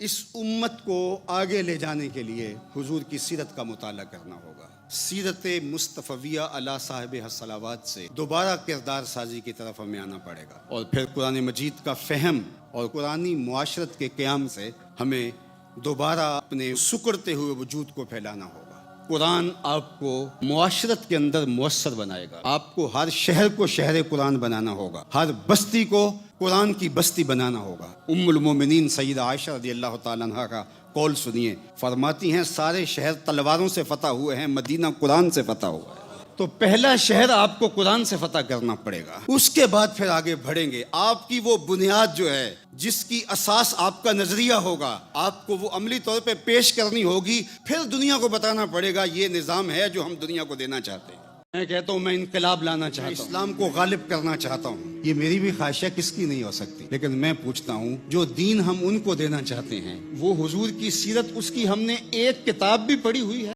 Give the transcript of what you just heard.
اس امت کو آگے لے جانے کے لیے حضور کی سیرت کا مطالعہ کرنا ہوگا. سیرت مصطفیہ علی صاحب الصلوات سے دوبارہ کردار سازی کی طرف ہمیں آنا پڑے گا، اور پھر قرآن مجید کا فہم اور قرآنی معاشرت کے قیام سے ہمیں دوبارہ اپنے سکڑتے ہوئے وجود کو پھیلانا ہوگا. قرآن آپ کو معاشرت کے اندر مؤثر بنائے گا. آپ کو ہر شہر کو شہر قرآن بنانا ہوگا، ہر بستی کو قرآن کی بستی بنانا ہوگا. ام المومنین سیدہ عائشہ رضی اللہ تعالیٰ عنہ کا قول سنیے، فرماتی ہیں سارے شہر تلواروں سے فتح ہوئے ہیں، مدینہ قرآن سے فتح ہوا ہے. تو پہلا شہر آپ کو قرآن سے فتح کرنا پڑے گا، اس کے بعد پھر آگے بڑھیں گے. آپ کی وہ بنیاد جو ہے جس کی اساس آپ کا نظریہ ہوگا، آپ کو وہ عملی طور پہ پیش کرنی ہوگی. پھر دنیا کو بتانا پڑے گا یہ نظام ہے جو ہم دنیا کو دینا چاہتے ہیں. میں کہتا ہوں میں انقلاب لانا چاہتا ہوں، اسلام کو غالب کرنا چاہتا ہوں. یہ میری بھی خواہش ہے، کس کی نہیں ہو سکتی. لیکن میں پوچھتا ہوں جو دین ہم ان کو دینا چاہتے ہیں وہ حضور کی سیرت، اس کی ہم نے ایک کتاب بھی پڑھی ہوئی ہے؟